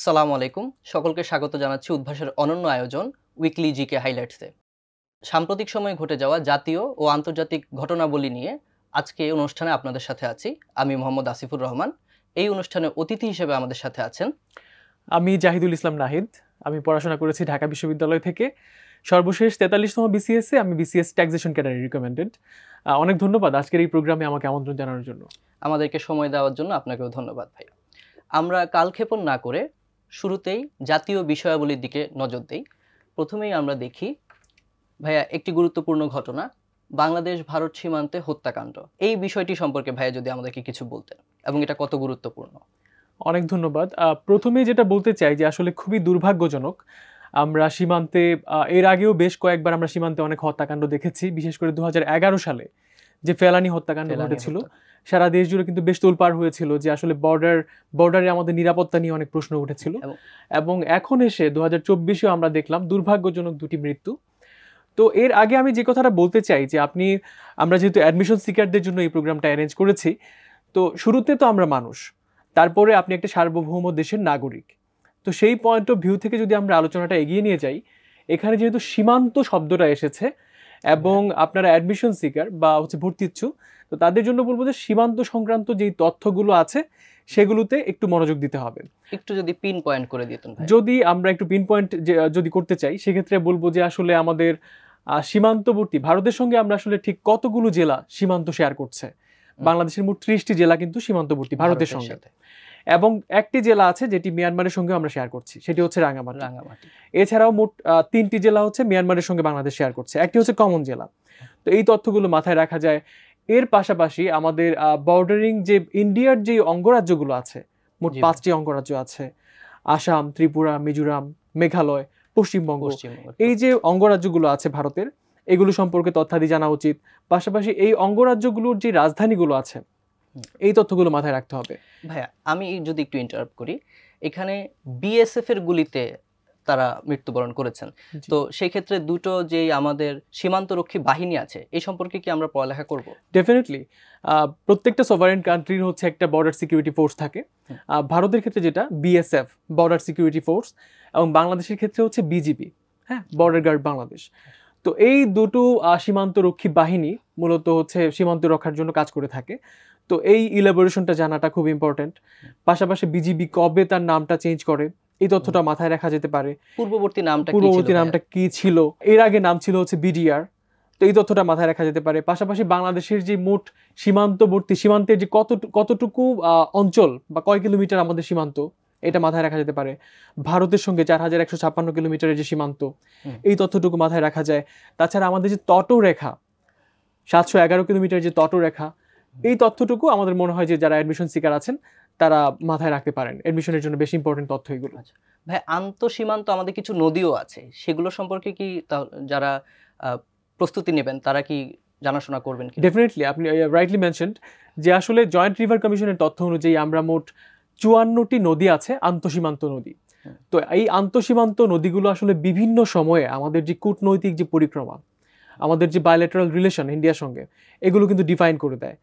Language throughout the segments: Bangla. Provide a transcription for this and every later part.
সালামু আলাইকুম। সকলকে স্বাগত জানাচ্ছি উদ্ভাসের অনন্য আয়োজন উইকলি জিকে হাইলাইটসে। সাম্প্রতিক সময়ে ঘটে যাওয়া জাতীয় ও আন্তর্জাতিক ঘটনাবলী নিয়ে আজকে এই অনুষ্ঠানে আপনাদের সাথে আছি। আমি মোহাম্মদ আসিফুর রহমান। এই অনুষ্ঠানে অতিথি হিসেবে আমাদের সাথে আছেন আমি জাহিদুল ইসলাম নাহিদ। আমি পড়াশোনা করেছি ঢাকা বিশ্ববিদ্যালয় থেকে। সর্বশেষ 43তম বিসিএসে আমি বিসিএস ট্যাক্সেশন ক্যাডারে রিকমেন্ডেড। অনেক ধন্যবাদ আজকের এই প্রোগ্রামে আমাকে আমন্ত্রণ জানানোর জন্য। আমাদেরকে সময় দেওয়ার জন্য আপনাকেও ধন্যবাদ ভাইয়া। আমরা কালক্ষেপণ না করে শুরুতেই জাতীয় বিষয়াবলীর দিকে নজর দেই। প্রথমেই আমরা দেখি ভাইয়া একটি গুরুত্বপূর্ণ ঘটনা, বাংলাদেশ ভারত সীমান্তে হত্যাকাণ্ড। এই বিষয়টি সম্পর্কে ভাইয়া যদি আমাদেরকে কিছু বলতেন এবং এটা কত গুরুত্বপূর্ণ। অনেক ধন্যবাদ। প্রথমেই যেটা বলতে চাই যে আসলে খুবই দুর্ভাগ্যজনক। আমরা সীমান্তে এর আগেও বেশ কয়েকবার আমরা সীমান্তে অনেক হত্যাকাণ্ড দেখেছি, বিশেষ করে 2011 সালে যে ফেলানি হত্যাকাণ্ড ঘটেছিল। সারা দেশ জুড়ে কিন্তু বেশ তোলপাড় হয়েছিল যে আসলে বর্ডারে আমাদের নিরাপত্তা নিয়ে অনেক প্রশ্ন উঠেছিল। এবং এখন এসে 2024-এও আমরা দেখলাম দুর্ভাগ্যজনক দুটি মৃত্যু। তো এর আগে আমি যে কথাটা বলতে চাই যে আমরা যেহেতু অ্যাডমিশন সিকারদের জন্য এই প্রোগ্রামটা অ্যারেঞ্জ করেছি, তো শুরুতে তো আমরা মানুষ, তারপরে আপনি একটা সার্বভৌম দেশের নাগরিক। তো সেই পয়েন্ট অফ ভিউ থেকে যদি আমরা আলোচনাটা এগিয়ে নিয়ে যাই, এখানে যেহেতু সীমান্ত শব্দটা এসেছে এবং আপনারা অ্যাডমিশন সিকার বা ভর্তি ইচ্ছুক, তো তাদের জন্য বলবো যে সীমান্ত সংক্রান্ত যেই তথ্যগুলো আছে সেগুলোতে একটু মনোযোগ দিতে হবে। একটু যদি পিন পয়েন্ট করে দিতেন। যদি আমরা একটু পিন পয়েন্ট যদি করতে চাই, সেক্ষেত্রে বলবো যে আসলে আমাদের সীমান্তবর্তী ভারতের সঙ্গে আমরা আসলে ঠিক কতগুলো জেলা সীমান্ত শেয়ার করছে। বাংলাদেশের মোট 30টি জেলা কিন্তু সীমান্তবর্তী ভারতের সঙ্গে, এবং একটি জেলা আছে যেটি মিয়ানমারের সঙ্গে আমরা শেয়ার করছি, সেটি হচ্ছে রাঙ্গামাটি। এছাড়াও মোট 3টি জেলা হচ্ছে মিয়ানমারের সঙ্গে বাংলাদেশ শেয়ার করছে, একটি হচ্ছে কমন জেলা। তো এই তথ্যগুলো মাথায় রাখা যায়। এর পাশাপাশি আমাদের বর্ডারিং যে ইন্ডিয়ার যে অঙ্গরাজ্যগুলো আছে, মোট 5টি অঙ্গরাজ্য আছে, আসাম, ত্রিপুরা, মিজোরাম, মেঘালয়, পশ্চিমবঙ্গ। এই যে অঙ্গরাজ্যগুলো আছে ভারতের, এগুলো সম্পর্কে তথ্যাদি জানা উচিত। পাশাপাশি এই অঙ্গরাজ্যগুলোর যে রাজধানীগুলো আছে, এই তথ্যগুলো মাথায় রাখতে হবে। ভাইয়া আমি যদি একটু ইন্টারাপ্ট করি, এখানে বিএসএফ এর গুলিতে তারা মৃত্যুবরণ করেছেন। তো সেই ক্ষেত্রে দুটো যে আমাদের সীমান্তরক্ষী বাহিনী আছে, এই সম্পর্কে কি আমরা পড়ালেখা করব? ডেফিনেটলি। প্রত্যেকটা সভারেন কান্ট্রির হচ্ছে একটা বর্ডার সিকিউরিটি ফোর্স থাকে। ভারতের ক্ষেত্রে যেটা বিএসএফ, বর্ডার সিকিউরিটি ফোর্স, এবং বাংলাদেশের ক্ষেত্রে হচ্ছে বিজিবি, হ্যাঁ, বর্ডার গার্ড বাংলাদেশ। তো এই দুটো সীমান্তরক্ষী বাহিনী মূলত হচ্ছে সীমান্ত রক্ষার জন্য কাজ করে থাকে। তো এই ইলাবোরেশনটা জানাটা খুব ইম্পর্টেন্ট। পাশাপাশি বিজিবি কবে তার নামটা চেঞ্জ করে, এই তথ্যটা মাথায় রাখা যেতে পারে। পূর্ববর্তী নামটা কি ছিল, এর আগে নাম ছিল হচ্ছে বিডিআর। তো এই তথ্যটা মাথায় রাখা যেতে পারে। পাশাপাশি বাংলাদেশের যে মোট সীমান্তের যে কতটুকু অঞ্চল বা কয় কিলোমিটার আমাদের সীমান্ত, এটা মাথায় রাখা যেতে পারে। ভারতের সঙ্গে 4156 কিলোমিটারের যে সীমান্ত, এই তথ্যটুকু মাথায় রাখা যায়। তাছাড়া আমাদের যে তটরেখা 711 কিলোমিটার যে তটরেখা, এই তথ্যটুকু আমাদের মনে হয় যে যারা অ্যাডমিশন সিকার আছেন তারা মাথায় রাখতে পারেন। অ্যাডমিশনের জন্য বেশি ইম্পর্টেন্ট তথ্য এগুলো। ভাই, আন্তঃসীমান্ত আমাদের কিছু নদীও আছে, সেগুলো সম্পর্কে কি যারা প্রস্তুতি নেবেন তারা কি জানাশোনা করবেন? ডেফিনেটলি, আপনি রাইটলি মেনশনড যে আসলে জয়েন্ট রিভার কমিশনের তথ্য অনুযায়ী আমরা মোট 54টি নদী আছে, আন্তঃসীমান্ত নদী। তো এই আন্তঃসীমান্ত নদীগুলো আসলে বিভিন্ন সময়ে আমাদের যে কূটনৈতিক যে পরিক্রমা, আমাদের যে বায়োলেটারাল রিলেশন ইন্ডিয়ার সঙ্গে, এগুলো কিন্তু ডিফাইন করে দেয়।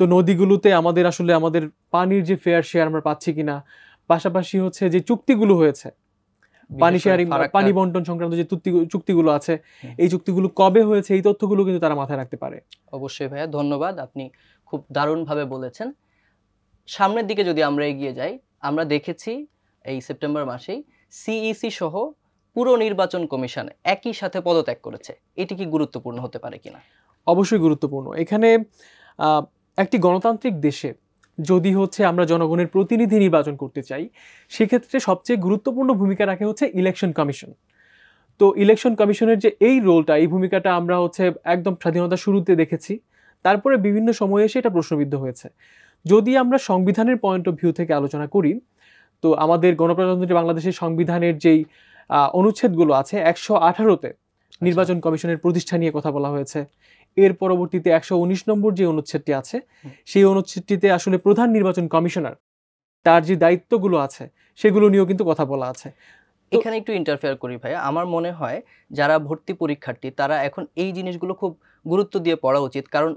তো নদীগুলোতে আমাদের পানির যে ফেয়ার শেয়ার আমরা পাচ্ছি কিনা, পাশাপাশি হচ্ছে যে চুক্তিগুলো হয়েছে, পানি শেয়ারিং, পানি বন্টন সংক্রান্ত যে চুক্তিগুলো আছে, এই চুক্তিগুলো কবে হয়েছে, এই তথ্যগুলো কিন্তু তারা মাথায় রাখতে পারে। অবশ্যই ভাইয়া, ধন্যবাদ, আপনি খুব দারুণভাবে বলেছেন। সামনের দিকে যদি আমরা এগিয়ে যাই, আমরা দেখেছি এই সেপ্টেম্বর মাসেই সিইসি সহ পুরো নির্বাচন কমিশন একই সাথে পদত্যাগ করেছে। এটি কি গুরুত্বপূর্ণ হতে পারে কিনা? অবশ্যই গুরুত্বপূর্ণ। এখানে একটি গণতান্ত্রিক দেশে যদি হচ্ছে আমরা জনগণের প্রতিনিধি নির্বাচন করতে চাই, সেক্ষেত্রে সবচেয়ে গুরুত্বপূর্ণ ভূমিকা রাখে হচ্ছে ইলেকশন কমিশন। তো ইলেকশন কমিশনের যে এই রোলটা, এই ভূমিকাটা আমরা হচ্ছে একদম স্বাধীনতার শুরুতে দেখেছি, তারপরে বিভিন্ন সময়ে এসে এটা প্রশ্নবিদ্ধ হয়েছে। যদি আমরা সংবিধানের পয়েন্ট অফ ভিউ থেকে আলোচনা করি, তো আমাদের গণপ্রজাতন্ত্রী বাংলাদেশের সংবিধানের যেই অনুচ্ছেদগুলো আছে, 118তে নির্বাচন কমিশনের প্রতিষ্ঠা নিয়ে কথা বলা হয়েছে। এর পরবর্তীতে 119 নম্বর যে অনুচ্ছেদটি আছে, সেই অনুচ্ছেদটিতে আসলে প্রধান নির্বাচন কমিশনার তার যে দায়িত্বগুলো আছে সেগুলো নিয়েও কিন্তু কথা বলা আছে। এখানে একটু ইন্টারফেয়ার করি ভাইয়া, আমার মনে হয় যারা ভর্তি পরীক্ষার্থী তারা এখন এই জিনিসগুলো খুব গুরুত্ব দিয়ে পড়া উচিত, কারণ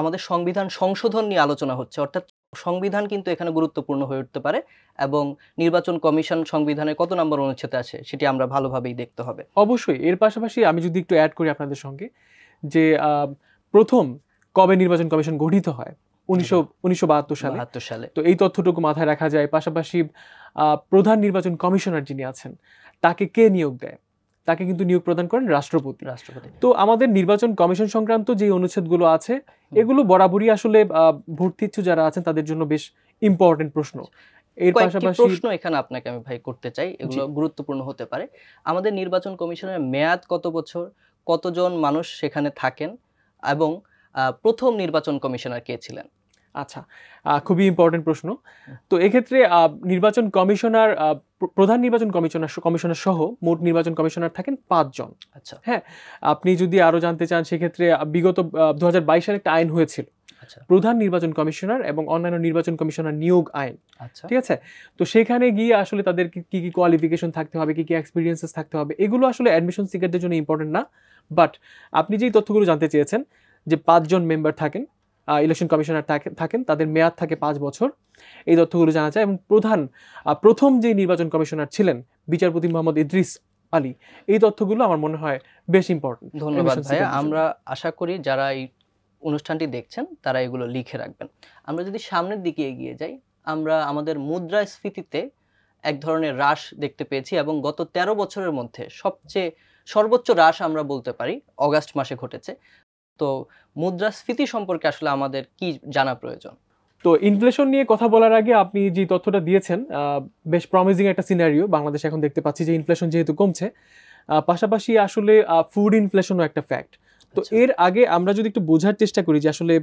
আমাদের সংবিধান সংশোধন নিয়ে আলোচনা হচ্ছে, অর্থাৎ সংবিধান কিন্তু এখানে গুরুত্বপূর্ণ হয়ে উঠতে পারে, এবং নির্বাচন কমিশন সংবিধানের কত নম্বর অনুচ্ছেদে আছে সেটি আমরা ভালোভাবেই দেখতে হবে। অবশ্যই এর পাশাপাশি আমি যদি একটু অ্যাড করি আপনাদের সঙ্গে, যে প্রথম কবে নির্বাচন কমিশন গঠিত হয়, 1972 সালে। 72 সালে। তো এই তথ্যটুকু মাথায় রাখা যায়। পাশাপাশি প্রধান নির্বাচন কমিশনার যিনি আছেন তাকে কে নিয়োগ দেয়? তাকে কিন্তু নিয়োগ প্রদান করেন রাষ্ট্রপতি। তো আমাদের নির্বাচন কমিশন সংক্রান্ত যে অনুচ্ছেদগুলো আছে এগুলো বরাবরই আসলে ভর্তিচ্ছু যারা আছেন তাদের জন্য বেশ ইম্পর্টেন্ট প্রশ্ন। এর পাশাপাশি প্রশ্ন এখানে আপনাকে আমি ভাই করতে চাই, এগুলো গুরুত্বপূর্ণ হতে পারে। আমাদের নির্বাচন কমিশনের মেয়াদ কত বছর, কতজন মানুষ সেখানে থাকেন, এবং প্রথম নির্বাচন কমিশনার কে ছিলেন? আচ্ছা, খুবই ইম্পর্টেন্ট প্রশ্ন। তো এক্ষেত্রে নির্বাচন কমিশনার, প্রধান নির্বাচন কমিশনার সহ মোট নির্বাচন কমিশনার থাকেন 5 জন। আচ্ছা, হ্যাঁ, আপনি যদি আরো জানতে চান সেক্ষেত্রে বিগত 2022 সালে একটা আইন হয়েছিল, আচ্ছা, প্রধান নির্বাচন কমিশনার এবং অন্যান্য নির্বাচন কমিশনার নিয়োগ আইন। আচ্ছা, ঠিক আছে। তো সেখানে গিয়ে আসলে তাদের কি কি কোয়ালিফিকেশন থাকতে হবে, কি কি এক্সপিরিয়েন্সেস থাকতে হবে, এগুলো আসলে অ্যাডমিশন সিকারদের জন্য ইম্পর্টেন্ট না। বাট আপনি যেই তথ্যগুলো জানতে চেয়েছেন, যে 5 জন মেম্বার থাকেন, ইলেকশন কমিশনার থাকেন, তাদের মেয়াদ থাকে 5 বছর, এই তথ্যগুলো জানা যায়। এবং প্রথম যে নির্বাচন কমিশনার ছিলেন বিচারপতি মোহাম্মদ ইদ্রিস আলী, এই তথ্যগুলো আমার মনে হয় বেশ ইম্পর্টেন্ট। ধন্যবাদ ভাইয়া। আমরা আশা করি যারা এই অনুষ্ঠানটি দেখছেন তারা এগুলো লিখে রাখবেন। আমরা যদি সামনের দিকে এগিয়ে যাই, আমরা আমাদের মুদ্রাস্ফীতিতে এক ধরনের হ্রাস দেখতে পেয়েছি, এবং গত 13 বছরের মধ্যে সর্বোচ্চ হ্রাস আমরা বলতে পারি অগাস্ট মাসে ঘটেছে। তো মুদ্রাস্ফীতি সম্পর্কে আসলে আমাদের কি জানা প্রয়োজন? তো ইনফ্লেশন নিয়ে কথা বলার আগে আপনি যে তথ্যটা দিয়েছেন, বেশ প্রমিজিং একটা সিনারিও বাংলাদেশ এখন দেখতে পাচ্ছি, যে ইনফ্লেশন যেহেতু কমছে, পাশাপাশি আসলে ফুড ইনফ্লেশনও একটা ফ্যাক্ট। তো এর আগে আমরা যদি একটু বোঝার চেষ্টা করি যে আসলে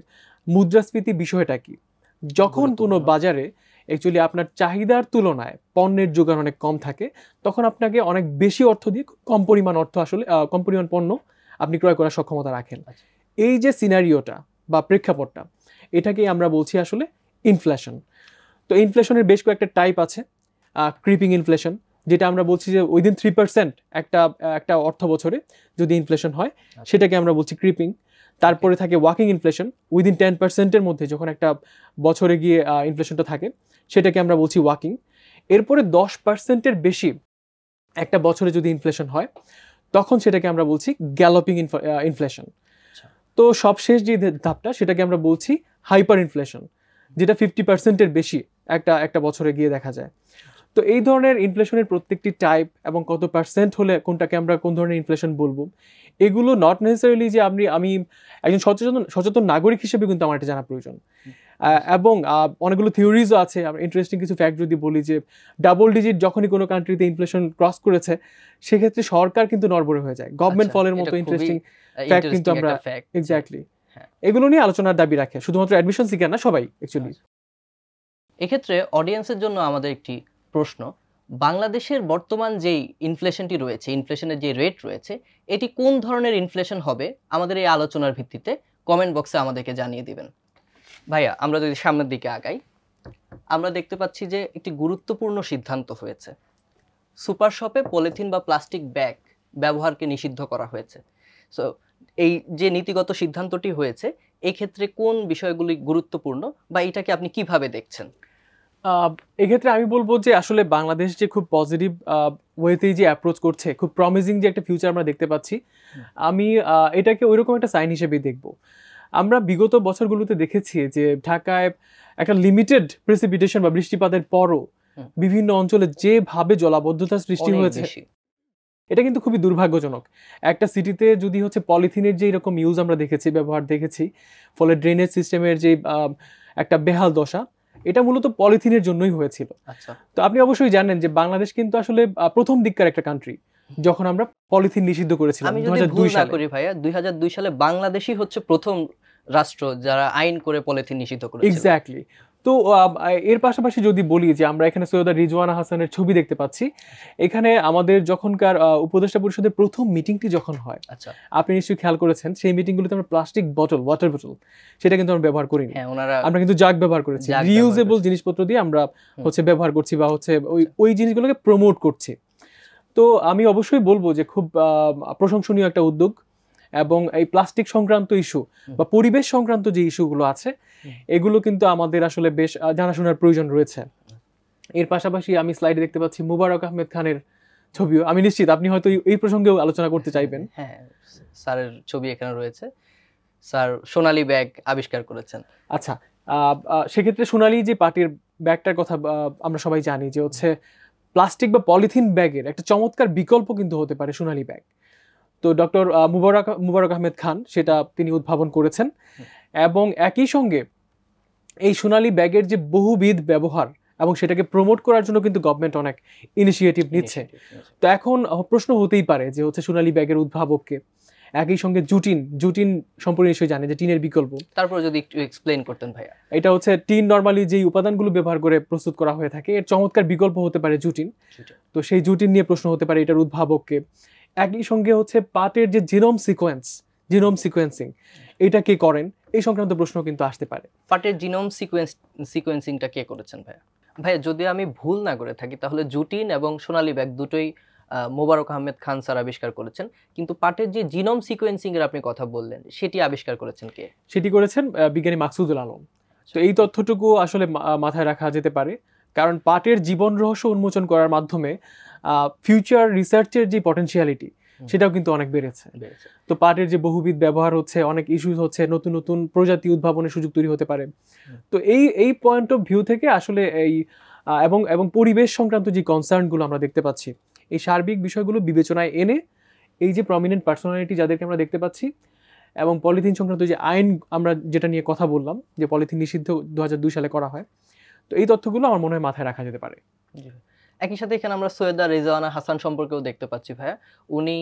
মুদ্রাস্ফীতি বিষয়টা কি। যখন কোনো বাজারে অ্যাকচুয়ালি আপনার চাহিদার তুলনায় পণ্যের যোগান অনেক কম থাকে, তখন আপনাকে অনেক বেশি অর্থ দিয়ে কম পরিমাণ পণ্য আপনি ক্রয় করার সক্ষমতা রাখেন। এই যে সিনারিওটা বা প্রেক্ষাপটটা, এটাকেই আমরা বলছি আসলে ইনফ্লেশন। তো ইনফ্লেশনের বেশ কয়েকটা টাইপ আছে। ক্রিপিং ইনফ্লেশন, যেটা আমরা বলছি যে উইদিন 3% একটা অর্থ বছরে যদি ইনফ্লেশন হয়, সেটাকে আমরা বলছি ক্রিপিং। তারপরে থাকে ওয়াকিং ইনফ্লেশন, উইদিন 10%-এর মধ্যে যখন একটা বছরে গিয়ে ইনফ্লেশনটা থাকে, সেটাকে আমরা বলছি ওয়াকিং। এরপরে 10%-এর বেশি একটা বছরে যদি ইনফ্লেশন হয়, তখন সেটাকে আমরা বলছি গ্যালোপিং ইনফ্লেশন। তো সবশেষ যে ধাপটা, সেটাকে আমরা বলছি হাইপার ইনফ্লেশন, যেটা 50%-এর বেশি একটা বছরে গিয়ে দেখা যায়। তো এই ধরনের ইনফ্লেশনের প্রত্যেকটি টাইপ এবং কত পার্সেন্ট হলে কোনটাকে আমরা কোন ধরনের ইনফ্লেশন বলবো, এগুলো নট নেসেসারিলি যে আমি একজন সচেতন নাগরিক হিসেবে কিন্তু আমার এটা জানা প্রয়োজন। এবং অনেকগুলো থিওরিজও আছে। ইন্টারেস্টিং কিছু ফ্যাক্ট যদি বলি, যে ডাবল ডিজিট যখনই কোনো কান্ট্রিতে ইনফ্লেশন ক্রস করেছে, সেক্ষেত্রে সরকার কিন্তু নড়বড়ে হয়ে যায়। গভর্নমেন্ট ফলের মতো ইন্টারেস্টিং ফ্যাক্ট কিন্তু আমরা এক্স্যাক্টলি এগুলো নিয়ে আলোচনার দাবি রাখে, শুধুমাত্র অ্যাডমিশন সিকার না, সবাই অ্যাকচুয়ালি। এক্ষেত্রে অডিয়েন্সের জন্য আমাদের একটি প্রশ্ন, বাংলাদেশের বর্তমান যেই ইনফ্লেশনটি রয়েছে, ইনফ্লেশনের যে রেট রয়েছে, এটি কোন ধরনের ইনফ্লেশন হবে আমাদের এই আলোচনার ভিত্তিতে কমেন্ট বক্সে আমাদেরকে জানিয়ে দিবেন। ভাইয়া, আমরা যদি সামনের দিকে আগাই, আমরা দেখতে পাচ্ছি যে একটি গুরুত্বপূর্ণ সিদ্ধান্ত হয়েছে। সুপার শপে পলিথিন বা প্লাস্টিক ব্যাগ ব্যবহারকে নিষিদ্ধ করা হয়েছে। সো এই যে নীতিগত সিদ্ধান্তটি হয়েছে, এই ক্ষেত্রে কোন বিষয়গুলি গুরুত্বপূর্ণ, বা এটাকে আপনি কিভাবে দেখছেন? এক্ষেত্রে আমি বলবো যে আসলে বাংলাদেশ যে খুব পজিটিভ ওয়েতেই যে অ্যাপ্রোচ করছে, খুব প্রমিজিং যে একটা ফিউচার আমরা দেখতে পাচ্ছি, আমি এটাকে ওইরকম একটা সাইন হিসেবেই দেখব। আমরা বিগত বছরগুলোতে দেখেছি যে ঢাকায় একটা লিমিটেড প্রেসিপিটেশন বা বৃষ্টিপাতের পরও বিভিন্ন অঞ্চলে যেভাবে জলাবদ্ধতার সৃষ্টি হয়েছে, এটা কিন্তু খুবই দুর্ভাগ্যজনক। একটা সিটিতে যদি পলিথিনের যে এরকম ইউজ আমরা ব্যবহার দেখেছি, ফলে ড্রেনেজ সিস্টেমের যে একটা বেহাল দশা, এটা মূলত পলিথিনের জন্যই হয়েছিল। তো আপনি অবশ্যই জানেন যে বাংলাদেশ কিন্তু আসলে প্রথম দিককার একটা কান্ট্রি যখন আমরা পলিথিন নিষিদ্ধ করেছিলাম 2002 সালে। করি ভাইয়া, 2002 সালে বাংলাদেশই হচ্ছে প্রথম রাষ্ট্র যারা আইন করে পলিথিন নিষিদ্ধ করেছিল। এক্স্যাক্টলি। তো এর পাশাপাশি যদি বলি যে আমরা এখানে সৈয়দা রিজওয়ানা হাসানের ছবি দেখতে পাচ্ছি, এখানে আমাদের যখনকার উপদেষ্টা পরিষদের প্রথম মিটিংটি যখন হয়, আপনি নিশ্চয়ই খেয়াল করেছেন, সেই মিটিংগুলোতে আমরা প্লাস্টিক বোতল, ওয়াটার বোতল, সেটা কিন্তু আমরা ব্যবহার করিনি। আমরা কিন্তু জাগ ব্যবহার করেছি, রিইউজেবল জিনিসপত্র দিয়ে আমরা ব্যবহার করছি, বা ওই জিনিসগুলোকে প্রমোট করছি। তো আমি অবশ্যই বলবো যে খুব প্রশংসনীয় একটা উদ্যোগ, এবং এই প্লাস্টিক সংক্রান্ত ইস্যু বা পরিবেশ সংক্রান্ত যে ইস্যুগুলো আছে এগুলো কিন্তু আমাদের আসলে বেশ জানাশোনার প্রয়োজন রয়েছে। এর পাশাপাশি আমি স্লাইডে দেখতে পাচ্ছি মুবারক আহমেদ খানের ছবিও, আমি নিশ্চিত আপনি হয়তো এই প্রসঙ্গেও আলোচনা করতে চাইবেন। হ্যাঁ, স্যারের ছবি এখানে রয়েছে, স্যার সোনালী ব্যাগ আবিষ্কার করেছেন। আচ্ছা, সেক্ষেত্রে সোনালী যে পাটের ব্যাগটার কথা আমরা সবাই জানি যে হচ্ছে প্লাস্টিক বা পলিথিন ব্যাগের একটা চমৎকার বিকল্প কিন্তু হতে পারে সোনালী ব্যাগ। তো ডক্টর মুবারক আহমেদ খান সেটা তিনি উদ্ভাবন করেছেন এবং একই সঙ্গে এই সোনালী ব্যাগের যে বহুবিধ ব্যবহার এবং সেটাকে প্রমোট করার জন্য কিন্তু গভর্নমেন্ট অনেক ইনিশিয়েটিভ নিচ্ছে। তো এখন প্রশ্ন হতেই পারে যে হচ্ছে সোনালী ব্যাগের উদ্ভাবককে, একই সঙ্গে জুটিন সম্পর্কে নিশ্চয়ই জানে যে টিনের বিকল্প। তারপর যদি একটু এক্সপ্লেইন করতেন ভাইয়া। এটা হচ্ছে টিন নরমালি যেই উপাদানগুলো ব্যবহার করে প্রস্তুত করা হয়ে থাকে এর চমৎকার বিকল্প হতে পারে জুটিন। তো সেই জুটিন নিয়ে প্রশ্ন হতে পারে এটার উদ্ভাবককে। একই সঙ্গে হচ্ছে পাটের যে জিনোম সিকোয়েন্সিং এটা কে করেন এই সংক্রান্ত প্রশ্ন কিন্তু আসতে পারে। পাটের জিনোম সিকোয়েন্সিংটা কে করেছেন ভাইয়া? ভাইয়া যদি আমি ভুল না করে থাকি তাহলে জুটিন এবং সোনালী ব্যাগ দুটোই মোবারক আহমেদ খান স্যার আবিষ্কার করেছেন, কিন্তু পাটের যে জিনোম সিকোয়েন্সিং এর আপনি কথা বললেন সেটি আবিষ্কার করেছেন কে? সেটি করেছেন বিজ্ঞানী মাকসুদুল আলম। তো এই তথ্যটুকু আসলে মাথায় রাখা যেতে পারে, কারণ পাটের জীবন রহস্য উন্মোচন করার মাধ্যমে ফিউচার রিসার্চের যে পটেনশিয়ালিটি সেটাও কিন্তু অনেক বেড়েছে। তো পাটের যে বহুবিধ ব্যবহার হচ্ছে, অনেক ইস্যুস হচ্ছে, নতুন নতুন প্রজাতি উদ্ভাবনের সুযোগ তৈরি হতে পারে। তো এই পয়েন্ট অফ ভিউ থেকে আসলে এই এবং পরিবেশ সংক্রান্ত যে কনসার্নগুলো আমরা দেখতে পাচ্ছি এই সার্বিক বিষয়গুলো বিবেচনায় এনে এই যে প্রমিনেন্ট পার্সোনালিটি যাদেরকে আমরা দেখতে পাচ্ছি এবং পলিথিন সংক্রান্ত যে আইন আমরা যেটা নিয়ে কথা বললাম যে পলিথিন নিষিদ্ধ 2002 সালে করা হয়, তো এই তথ্যগুলো আমার মনে হয় মাথায় রাখা যেতে পারে। একই সাথে এখানে আমরা সৈয়দা রেজওয়ানা হাসান সম্পর্কেও দেখতে পাচ্ছি ভাইয়া। উনি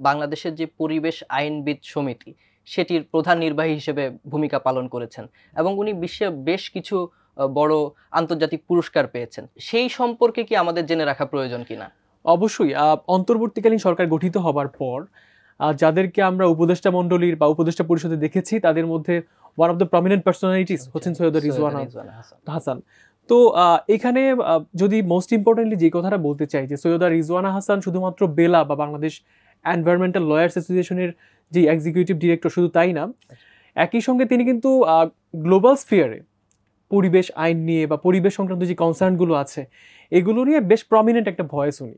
বাংলাদেশের যে পরিবেশ আইনবিদ সমিতি সেটির প্রধান নির্বাহী হিসেবে ভূমিকা পালন করেছেন এবং উনি বিশ্বে বেশ কিছু বড় আন্তর্জাতিক পুরস্কার পেয়েছেন। সেই সম্পর্কে কি আমাদের জেনে রাখা প্রয়োজন কিনা? অবশ্যই। অন্তর্বর্তীকালীন সরকার গঠিত হবার পর যাদেরকে আমরা উপদেষ্টা মণ্ডলীর বা উপদেষ্টা পরিষদে দেখেছি তাদের মধ্যে one of the prominent personalities হচ্ছেন সৈয়দা রিজওয়ানা হাসান। তো এখানে যদি মোস্ট ইম্পর্টেন্টলি যে কথাটা বলতে চাই যে সৈয়দা রিজওয়ানা হাসান শুধুমাত্র বেলা বা বাংলাদেশ এনভায়রনমেন্টাল লয়ার্স অ্যাসোসিয়েশনের যে এক্সিকিউটিভ ডিরেক্টর শুধু তাই না, একই সঙ্গে তিনি কিন্তু গ্লোবাল স্ফিয়ারে পরিবেশ আইন নিয়ে বা পরিবেশ সংক্রান্ত যে কনসার্নগুলো আছে এগুলো নিয়ে বেশ প্রমিনেন্ট একটা ভয়েস উনি।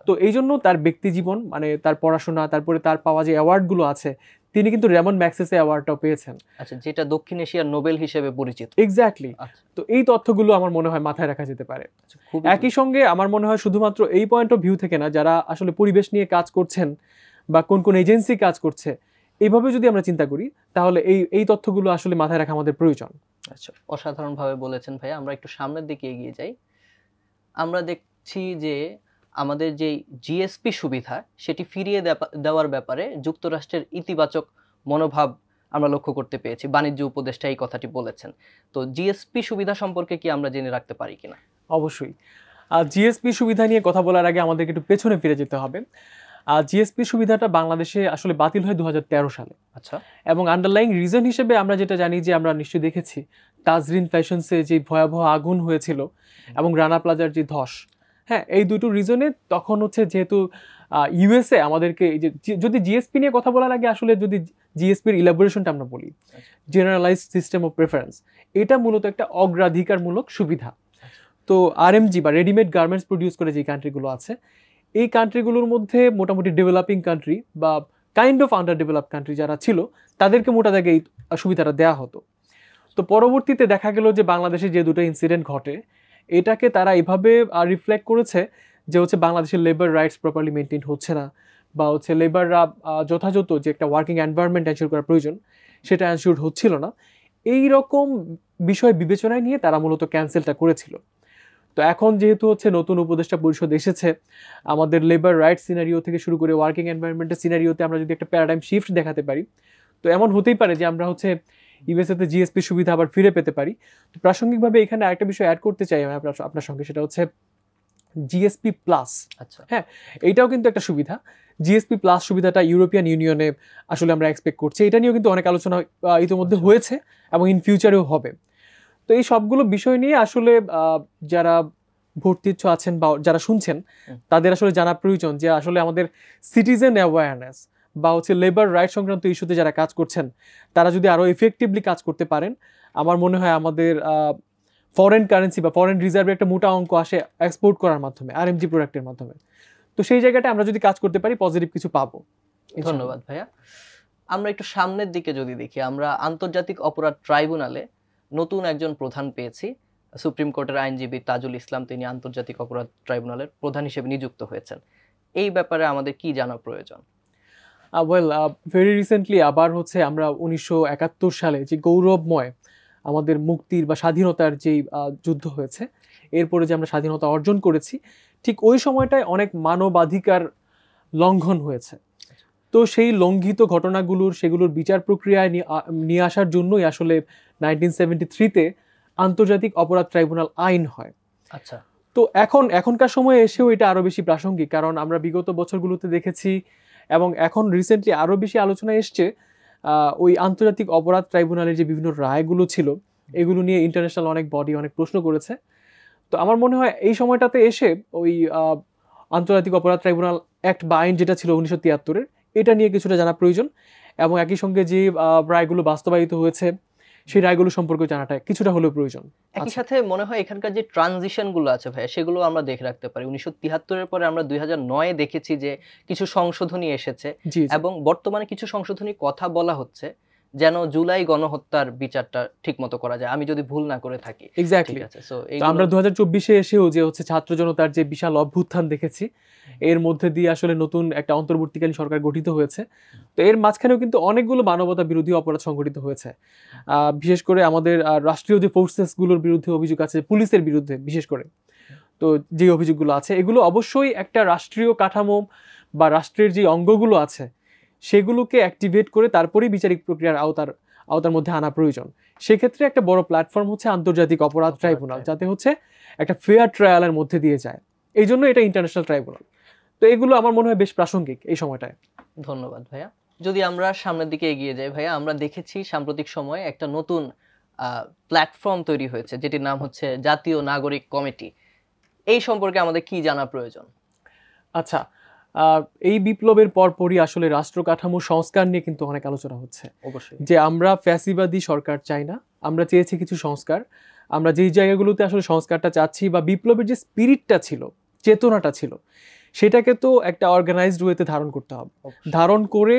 তো এই জন্য তার ব্যক্তি জীবন মানে তার পড়াশোনা, তারপরে তার পাওয়া যে অ্যাওয়ার্ডগুলো আছে, তিনি কিন্তু রেমন ম্যাগসেসে অ্যাওয়ার্ডটাও পেয়েছেন। আচ্ছা, যেটা দক্ষিণ এশিয়ার নোবেল হিসেবে পরিচিত। এক্স্যাক্টলি। তো এই তথ্যগুলো আমার মনে হয় মাথায় রাখা যেতে পারে। একই সঙ্গে আমার মনে হয় শুধুমাত্র এই পয়েন্ট অফ ভিউ থেকে না, যারা আসলে পরিবেশ নিয়ে কাজ করছেন বা কোন কোন এজেন্সি কাজ করছে এইভাবে যদি আমরা চিন্তা করি তাহলে এই তথ্যগুলো আসলে মাথায় রাখা আমাদের প্রয়োজন। আচ্ছা, অসাধারণভাবে বলেছেন ভাই। আমরা একটু সামনের দিকে এগিয়ে যাই। আমরা দেখছি যে আমাদের যে জিএসপি সুবিধা সেটি ফিরিয়ে দেওয়ার ব্যাপারে যুক্তরাষ্ট্রের ইতিবাচক মনোভাব আমরা লক্ষ্য করতে পেরেছি। বাণিজ্য উপদেষ্টা এই কথাটি বলেছেন। তো জিএসপি সুবিধা সম্পর্কে কি আমরা জেনে রাখতে পারি কিনা? অবশ্যই। জিএসপি সুবিধা নিয়ে কথা বলার আগে আমাদেরকে একটু পেছনে ফিরে যেতে হবে। জিএসপি সুবিধাটা বাংলাদেশে আসলে বাতিল হয় 2013 সালে। আচ্ছা। এবং আন্ডারলাইং রিজন হিসেবে আমরা যেটা জানি যে আমরা নিশ্চয়ই দেখেছি তাজরিন ফ্যাশনসে যে ভয়াবহ আগুন হয়েছিল এবং রানা প্লাজার যে ধস, হ্যাঁ, এই দুটো রিজনে তখন হচ্ছে যেহেতু ইউএসএ আমাদেরকে এই যে যদি জিএসপি নিয়ে কথা বলার আগে আসলে যদি জিএসপির ইলাবোরেশনটা আমরা বলি, জেনারেলাইজড সিস্টেম অফ প্রেফারেন্স, এটা মূলত একটা অগ্রাধিকারমূলক সুবিধা। তো আরএমজি বা রেডিমেড গার্মেন্টস প্রডিউস করে যে কান্ট্রিগুলো আছে এই কান্ট্রিগুলোর মধ্যে মোটামুটি ডেভেলপিং কান্ট্রি বা kind of under develop country যারা ছিল তাদেরকে মোটা দাগে এই সুবিধাটা দেওয়া হতো। তো পরবর্তীতে দেখা গেল যে বাংলাদেশে যে দুটো ইনসিডেন্ট ঘটে এটাকে তারা এভাবে রিফ্লেক্ট করেছে যে হচ্ছে বাংলাদেশের লেবার রাইটস প্রপারলি মেনটেন হচ্ছে না বা হচ্ছে লেবাররা যথাযথ যে একটা ওয়ার্কিং এনভায়রনমেন্ট এনশিওর করা প্রয়োজন সেটা এনশিওর হচ্ছিল না। এই রকম বিষয় বিবেচনায় নিয়ে তারা মূলত ক্যান্সেলটা করেছিল। তো এখন যেহেতু হচ্ছে নতুন উপদেষ্টা পরিষদ এসেছে, আমাদের লেবার রাইটস সিনারিও থেকে শুরু করে ওয়ার্কিং এনভায়রনমেন্টের সিনারিওতে আমরা যদি একটা প্যারাডাইম শিফট দেখাতে পারি, তো এমন হতেই পারে যে আমরা হচ্ছে ইউএসএতে জিএসপি সুবিধা আবার ফিরে পেতে পারি। তো প্রাসঙ্গিকভাবে এখানে আরেকটা বিষয় অ্যাড করতে চাই আমি আপনার সঙ্গে, সেটা হচ্ছে জিএসপি প্লাস। আচ্ছা, হ্যাঁ, এইটাও কিন্তু একটা সুবিধা। জিএসপি প্লাস সুবিধাটা ইউরোপিয়ান ইউনিয়নে আসলে আমরা এক্সপেক্ট করছি, এটা নিয়েও কিন্তু অনেক আলোচনা ইতিমধ্যে হয়েছে এবং ইন ফিউচারেও হবে। তো এই সবগুলো বিষয় নিয়ে আসলে যারা ভর্তিচ্ছু আছেন বা যারা শুনছেন তাদের আসলে জানা প্রয়োজন যে আসলে আমাদের সিটিজেন অ্যাওয়ারনেস বা হচ্ছে লেবার রাইট সংক্রান্ত ইস্যুতে যারা কাজ করছেন তারা যদি আরো ইফেক্টিভলি কাজ করতে পারেন, আমার মনে হয় আমাদের ফরেন কারেন্সি বা ফরেন রিজার্ভে একটা মোটা অঙ্ক আসে এক্সপোর্ট করার মাধ্যমে, আরএমজি প্রোডাক্টের মাধ্যমে। তো সেই জায়গাটা আমরা যদি কাজ করতে পারি পজিটিভ কিছু পাবো। ধন্যবাদ ভাইয়া। আমরা একটু সামনের দিকে যদি দেখি, আমরা আন্তর্জাতিক অপরাধ ট্রাইব্যুনালে নতুন একজন প্রধান পেয়েছি। সুপ্রিম কোর্টের আইনজীবী তাজুল ইসলাম, তিনি আন্তর্জাতিক অপরাধ ট্রাইব্যুনালের প্রধান হিসেবে নিযুক্ত হয়েছেন। এই ব্যাপারে আমাদের কি জানা প্রয়োজন? ওয়েল, ভেরি রিসেন্টলি আবার হচ্ছে আমরা 1971 সালে যে গৌরবময় আমাদের মুক্তির বা স্বাধীনতার যেই যুদ্ধ হয়েছে, এরপরে যে আমরা স্বাধীনতা অর্জন করেছি, ঠিক ওই সময়টায় অনেক মানবাধিকার লঙ্ঘন হয়েছে। তো সেই লঙ্ঘিত সেগুলোর বিচার প্রক্রিয়ায় নিয়ে আসার জন্যই আসলে 1973-তে আন্তর্জাতিক অপরাধ ট্রাইব্যুনাল আইন হয়। আচ্ছা। তো এখনকার সময়ে এসেও এটা আরো বেশি প্রাসঙ্গিক, কারণ আমরা বিগত বছরগুলোতে দেখেছি এবং এখন রিসেন্টলি আরো বেশি আলোচনা এসছে ওই আন্তর্জাতিক অপরাধ ট্রাইব্যুনালের যে বিভিন্ন রায়গুলো ছিল এগুলো নিয়ে ইন্টারন্যাশনাল অনেক বডি অনেক প্রশ্ন করেছে। তো আমার মনে হয় এই সময়টাতে এসে ওই আন্তর্জাতিক অপরাধ ট্রাইব্যুনাল অ্যাক্ট বা আইন যেটা ছিল 1973-এর, এটা নিয়ে কিছুটা জানা প্রয়োজন এবং একই সঙ্গে যে রায়গুলো বাস্তবায়িত হয়েছে সেই রায়গুলো সম্পর্কে জানাটা কিছুটা হলেও প্রয়োজন। একই সাথে মনে হয় এখানকার যে ট্রানজিশন গুলো আছে ভাইয়া, সেগুলো আমরা দেখে রাখতে পারি। 1973-এর পরে আমরা 2009-এ দেখেছি যে কিছু সংশোধনী এসেছে এবং বর্তমানে কিছু সংশোধনী কথা বলা হচ্ছে যেন জুলাই গণহত্যার বিচারটা ঠিকমতো করা যায়, আমি যদি ভুল না করে থাকি। এক্স্যাক্টলি। সো আমরা 2024-এ এসেও যে হচ্ছে ছাত্র জনতার যে বিশাল অভ্যুত্থান দেখেছি, এর মধ্যে দিয়ে আসলে নতুন একটা অন্তর্বর্তীকালীন সরকার গঠিত হয়েছে। তো এর মাঝখানেও কিন্তু অনেকগুলো মানবতা বিরোধী অপরাধ সংঘটিত হয়েছে। বিশেষ করে আমাদের রাষ্ট্রীয় যে ফোর্সেসগুলোর বিরুদ্ধে অভিযোগ আছে, পুলিশের বিরুদ্ধে বিশেষ করে, তো যে অভিযোগগুলো আছে এগুলো অবশ্যই একটা রাষ্ট্রীয় কাঠামো বা রাষ্ট্রের যে অঙ্গগুলো আছে সেগুলোকে অ্যাক্টিভেট করে তারপরেই বিচারিক প্রক্রিয়ার আওতার মধ্যে আনা প্রয়োজন। সেক্ষেত্রে একটা বড় প্ল্যাটফর্ম হচ্ছে আন্তর্জাতিক অপরাধ ট্রাইব্যুনাল, যাতে হচ্ছে একটা ফেয়ার ট্রায়ালের মধ্যে দিয়ে যায়। এই জন্য এটা ইন্টারন্যাশনাল ট্রাইব্যুনাল। তো এগুলো আমার মনে হয় বেশ প্রাসঙ্গিক এই সময়টায়। ধন্যবাদ ভাইয়া। যদি আমরা সামনের দিকে এগিয়ে যাই ভাইয়া, আমরা দেখেছি সাম্প্রতিক সময়ে একটা নতুন প্ল্যাটফর্ম তৈরি হয়েছে যেটির নাম হচ্ছে জাতীয় নাগরিক কমিটি। এই সম্পর্কে আমাদের কি জানা প্রয়োজন? আচ্ছা, এই বিপ্লবের পরপরই আসলে রাষ্ট্র কাঠামো সংস্কার নিয়ে কিন্তু অনেক আলোচনা হচ্ছে। অবশ্যই যে আমরা ফ্যাসিবাদী সরকার চাই না, আমরা চেয়েছি কিছু সংস্কার। আমরা যেই জায়গাগুলোতে আসলে সংস্কারটা চাচ্ছি বা বিপ্লবের যে স্পিরিটটা ছিল, চেতনাটা ছিল, সেটাকে তো একটা অর্গানাইজড ওয়েতে ধারণ করতে হবে। ধারণ করে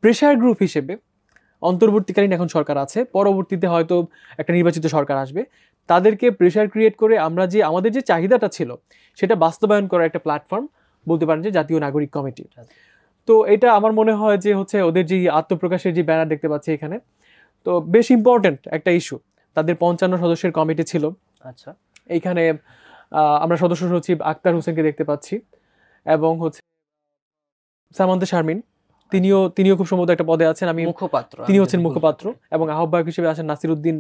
প্রেশার গ্রুপ হিসেবে অন্তর্বর্তীকালীন এখন সরকার আছে, পরবর্তীতে হয়তো একটা নির্বাচিত সরকার আসবে, তাদেরকে প্রেশার ক্রিয়েট করে আমরা যে আমাদের যে চাহিদাটা ছিল সেটা বাস্তবায়ন করার একটা প্ল্যাটফর্ম বলতে পারেন যে জাতীয় নাগরিক কমিটি। তো এটা আমার মনে হয় যে হচ্ছে ওদের যে আত্মপ্রকাশের যে ব্যানার দেখতে পাচ্ছি এখানে, তো বেশ ইম্পর্টেন্ট একটা ইস্যু। তাদের 55 সদস্যের কমিটি ছিল। আচ্ছা, এইখানে আমরা সদস্য সচিব আক্তার হোসেনকে দেখতে পাচ্ছি এবং হচ্ছে সামান্তা শারমিন, তিনিও খুব সম্ভবত একটা পদে আছেন। তিনি হচ্ছেন মুখপাত্র এবং আহ্বায়ক হিসেবে আছেন নাসিরউদ্দিন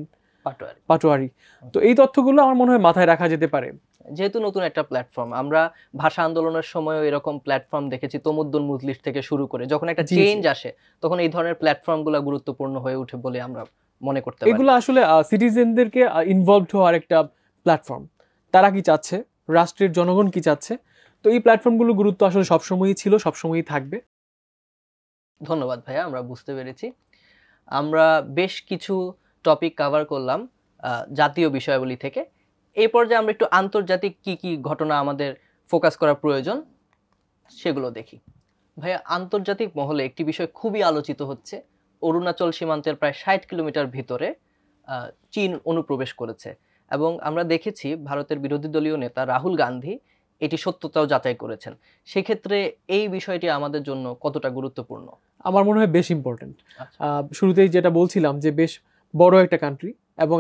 পাটোয়ারি। তো এই তথ্যগুলো আমার মনে হয় মাথায় রাখা যেতে পারে। যেহেতু নতুন একটা প্ল্যাটফর্ম, আমরা ভাষা আন্দোলনের সময় এরকম প্ল্যাটফর্ম দেখেছি, তমুদ্দুন মুজলিস থেকে শুরু করে, যখন একটা চেঞ্জ আসে তখন এই ধরনের প্ল্যাটফর্মগুলো গুরুত্বপূর্ণ হয়ে ওঠে বলে আমরা মনে করতে পারি। এগুলো আসলে সিটিজেনদেরকে ইনভলভড হওয়ার একটা প্ল্যাটফর্ম। তারা কি চাচ্ছে, রাষ্ট্রের জনগণ কি চাচ্ছে, তো এই প্ল্যাটফর্মগুলোর গুরুত্ব আসলে সবসময়ই ছিল, সবসময়ই থাকবে। ধন্যবাদ ভাইয়া, আমরা বুঝতে পেরেছি। আমরা বেশ কিছু টপিক কভার করলাম জাতীয় বিষয়াবলী থেকে। এই পর্যায়ে আমরা একটু আন্তর্জাতিক কি কি ঘটনা আমাদের ফোকাস করা প্রয়োজন সেগুলো দেখি। ভাইয়া, আন্তর্জাতিক মহলে একটি বিষয় খুবই আলোচিত হচ্ছে। অরুণাচল সীমান্তের প্রায় 60 কিলোমিটার ভিতরে চীন অনুপ্রবেশ করেছে এবং আমরা দেখেছি ভারতের বিরোধী দলীয় নেতা রাহুল গান্ধী এটি সত্যতাও যাচাই করেছেন। সেক্ষেত্রে এই বিষয়টি আমাদের জন্য কতটা গুরুত্বপূর্ণ? আমার মনে হয় বেশ ইম্পর্টেন্ট। শুরুতেই যেটা বলছিলাম যে বেশ বড় একটা কান্ট্রি এবং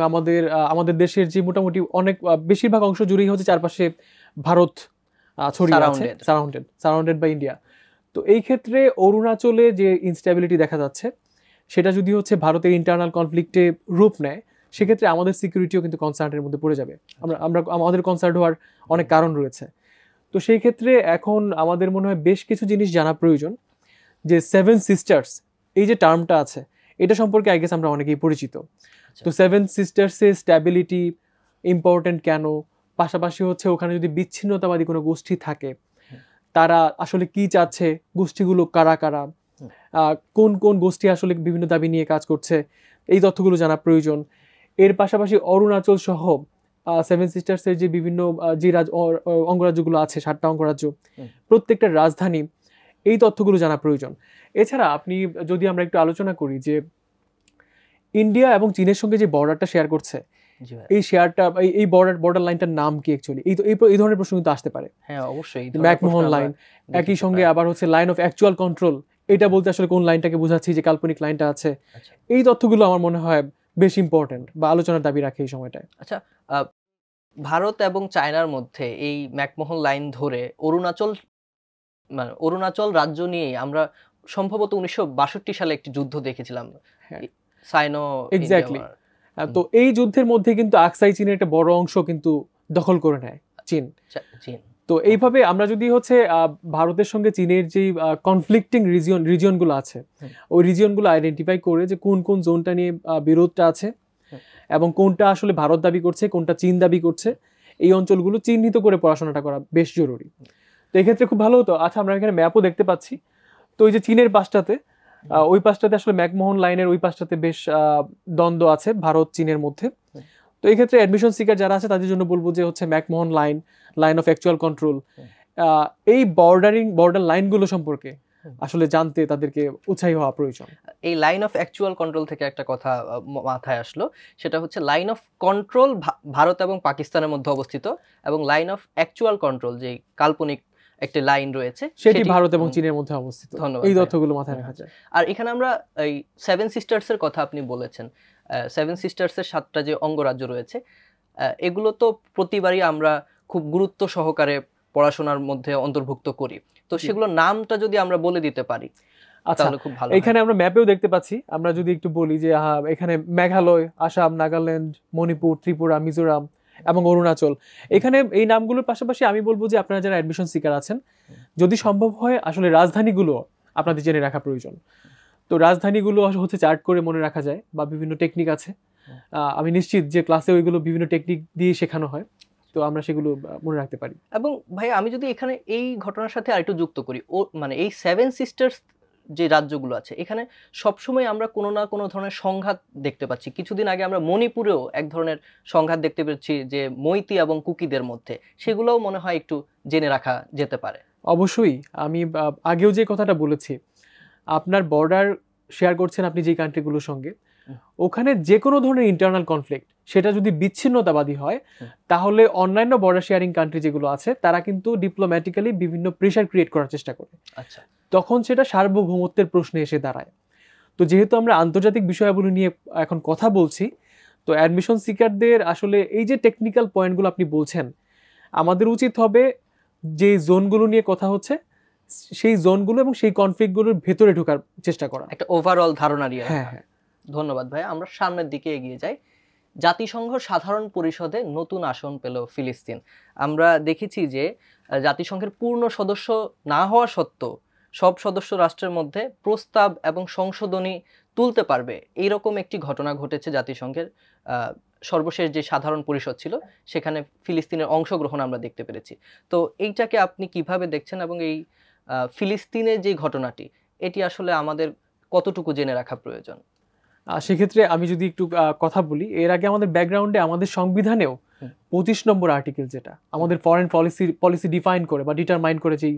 আমাদের দেশের যে মোটামুটি অনেক বেশিরভাগ অংশ জুড়েই হচ্ছে চারপাশে ভারত ছড়িয়ে আছে, সারাউন্ডেড বাই ইন্ডিয়া। তো এই ক্ষেত্রে অরুণাচলে যে ইনস্টেবিলিটি দেখা যাচ্ছে সেটা যদি হচ্ছে ভারতের ইন্টারনাল কনফ্লিক্টে রূপ নেয়, সেক্ষেত্রে আমাদের সিকিউরিটিও কিন্তু কনসার্নের মধ্যে পড়ে যাবে। আমাদের কনসার্ন হওয়ার অনেক কারণ রয়েছে। তো সেই ক্ষেত্রে এখন আমাদের মনে হয় বেশ কিছু জিনিস জানা প্রয়োজন। যে 7 সিস্টার্স এই যে টার্মটা আছে, এটা সম্পর্কে আই গেস আমরা অনেকেই পরিচিত। তো 7 সিস্টার্সের স্ট্যাবিলিটি ইম্পর্টেন্ট কেন, পাশাপাশি হচ্ছে ওখানে যদি বিচ্ছিন্নতাবাদী কোনো গোষ্ঠী থাকে তারা আসলে কি চাচ্ছে, গোষ্ঠীগুলো কারা কারা, কোন কোন গোষ্ঠী আসলে বিভিন্ন দাবি নিয়ে কাজ করছে, এই তথ্যগুলো জানা প্রয়োজন। এর পাশাপাশি অরুণাচল সহ সেভেন সিস্টার্সের যে বিভিন্ন যে অঙ্গরাজ্যগুলো আছে, 7টা অঙ্গরাজ্য, প্রত্যেকটা রাজধানী, এই তথ্যগুলো জানা প্রয়োজন। এছাড়া আপনি যদি আমরা একটু আলোচনা করি যে ইন্ডিয়া এবং চীনের সঙ্গে যে বর্ডারটা শেয়ার করছে, এই শেয়ারটা এই বর্ডার লাইনটার নাম কি অ্যাকচুয়ালি, এই ধরনের প্রশ্ন কিন্তু আসতে পারে। হ্যাঁ অবশ্যই, ম্যাকমোহন লাইন, একই সঙ্গে আবার হচ্ছে লাইন অফ অ্যাকচুয়াল কন্ট্রোল, এটা বলতে আসলে কোন লাইনটাকে বোঝাচ্ছি, যে কাল্পনিক লাইনটা আছে। এই তথ্যগুলো আমার মনে হয় বেশ ইম্পর্টেন্ট বা আলোচনার দাবি রাখে এই সময়টায়। আচ্ছা, ভারত এবং চায়নার মধ্যে এই ম্যাকমোহন লাইন ধরে অরুণাচল রাজ্য নিয়ে আমরা সম্ভবত 1962 সালে একটি যুদ্ধ দেখেছিলাম, সাইনো এক্স্যাক্টলি। তো এই যুদ্ধের মধ্যে কিন্তু আকসাই চীনের একটা বড় অংশ কিন্তু দখল করে নেয় চীন। তো এইভাবে আমরা যদি হচ্ছে ভারতের সঙ্গে চীনের যে কনফ্লিক্টিং রিজিয়নগুলো আছে, ওই রিজিয়নগুলো আইডেন্টিফাই করে যে কোন কোন জোনটা নিয়ে বিরোধটা আছে এবং কোনটা আসলে ভারত দাবি করছে, কোনটা চীন দাবি করছে, এই অঞ্চলগুলো চিহ্নিত করে পড়াশোনাটা করা বেশ জরুরি। তো এক্ষেত্রে খুব ভালো হতো। আচ্ছা, আমরা এখানে ম্যাপও দেখতে পাচ্ছি। তো ওই যে চীনের পাশটাতে, ওই পাশটাতে আসলে ম্যাকমোহন লাইনের ওই পাশটাতে বেশ দ্বন্দ্ব আছে ভারত চীনের মধ্যে। তো এই ক্ষেত্রে অ্যাডমিশন সিকার যারা আছে তাদের জন্য বলবো যে হচ্ছে McMahon line of actual control, এই বর্ডার লাইনগুলো সম্পর্কে আসলে জানতে তাদেরকে উৎসাহী হওয়া প্রয়োজন। এই লাইন অফ অ্যাকচুয়াল কন্ট্রোল থেকে একটা কথা মাথায় আসলো, সেটা হচ্ছে লাইন অফ কন্ট্রোল ভারত এবং পাকিস্তানের মধ্যে অবস্থিত, এবং লাইন অফ অ্যাকচুয়াল কন্ট্রোল যে কাল্পনিক একটা লাইন রয়েছে সেটি ভারত এবং চীনের মধ্যে অবস্থিত। ধন্যবাদ। এই তথ্যগুলো মাথায় রাখা যায়। আর এখানে আমরা এই সেভেন সিস্টার্স এর কথা আপনি বলেছেন, সেভেন সিস্টার্স এর 7টা যে অঙ্গরাজ্য রয়েছে, এগুলো তো প্রতিবারই আমরা খুব গুরুত্ব সহকারে পড়াশোনার মধ্যে অন্তর্ভুক্ত করি, তো সেগুলোর নামটা যদি আমরা বলে দিতে পারি তাহলে খুব ভালো। এখানে আমরা ম্যাপেও দেখতে পাচ্ছি, আমরা যদি একটু বলি যে এখানে মেঘালয়, আসাম, নাগাল্যান্ড, মণিপুর, ত্রিপুরা, মিজোরাম এবং অরুণাচল, এখানে এই নামগুলোর পাশাপাশি আমি বলবো যে আপনারা যারা অ্যাডমিশন সিকার আছেন, যদি সম্ভব হয় আসলে রাজধানীগুলো আপনাদের জেনে রাখা প্রয়োজন। তো রাজধানীগুলো হচ্ছে চার্ট করে মনে রাখা যায়, বা বিভিন্ন টেকনিক আছে। আমি নিশ্চিত যে ক্লাসে ওইগুলো বিভিন্ন টেকনিক দিয়ে শেখানো হয়, তো আমরা সেগুলো মনে রাখতে পারি। এবং ভাই আমি যদি এখানে এই ঘটনার সাথে আরেকটু যুক্ত করি, মানে এই সেভেন সিস্টার্স যে রাজ্যগুলো আছে, এখানে সবসময় আমরা কোনো না কোনো ধরনের সংঘাত দেখতে পাচ্ছি। কিছুদিন আগে আমরা মণিপুরেও এক ধরনের সংঘাত দেখতে পেয়েছি, যে মৈতি এবং কুকিদের মধ্যে, সেগুলোও মনে হয় একটু জেনে রাখা যেতে পারে। অবশ্যই, আমি আগেও যে কথাটা বলেছি, আপনার বর্ডার শেয়ার করছেন আপনি যে কান্ট্রিগুলোর সঙ্গে, ওখানে যে কোনো ধরনের ইন্টারনাল কনফ্লিক্ট সেটা যদি বিচ্ছিন্নতাবাদী হয়, তাহলে অন্যান্য বর্ডার শেয়ারিং কান্ট্রি যেগুলো আছে তারা কিন্তু ডিপ্লোম্যাটিক্যালি বিভিন্ন প্রেশার ক্রিয়েট করার চেষ্টা করে। আচ্ছা, তখন সেটা সার্বভৌমত্বের প্রশ্নে এসে দাঁড়ায়। তো যেহেতু আমরা আন্তর্জাতিক বিষয়াবলী নিয়ে এখন কথা বলছি, তো অ্যাডমিশন সিকারদের আসলে এই যে টেকনিক্যাল পয়েন্টগুলো আপনি বলছেন, আমাদের উচিত হবে যে জোনগুলো নিয়ে কথা হচ্ছে সেই জোনগুলো এবং সেই কনফ্লিক্টগুলোর ভেতরে ঢোকার চেষ্টা করা, একটা ওভারঅল ধারণা নিয়ে। হ্যাঁ হ্যাঁ, ধন্যবাদ ভাই। আমরা সামনের দিকে এগিয়ে যাই। জাতিসংঘ সাধারণ পরিষদে নতুন আসন পেল ফিলিস্তিন। আমরা দেখেছি যে জাতিসংঘের পূর্ণ সদস্য না হওয়া সত্ত্বেও সব সদস্য রাষ্ট্রের মধ্যে প্রস্তাব এবং সংশোধনী তুলতে পারবে, এইরকম একটি ঘটনা ঘটেছে জাতিসংঘের সর্বশেষ যে সাধারণ পরিষদ ছিল, সেখানে ফিলিস্তিনের অংশগ্রহণ আমরা দেখতে পেরেছি। তো এইটাকে আপনি কিভাবে দেখছেন, এবং এই ফিলিস্তিনের যে ঘটনাটি, এটি আসলে আমাদের কতটুকু জেনে রাখা প্রয়োজন? সেক্ষেত্রে আমি যদি একটু কথা বলি, এর আগে আমাদের ব্যাকগ্রাউন্ডে আমাদের সংবিধানেও 25 নম্বর আর্টিকেল, যেটা আমাদের ফরেন পলিসি ডিফাইন করে বা ডিটারমাইন করে যেই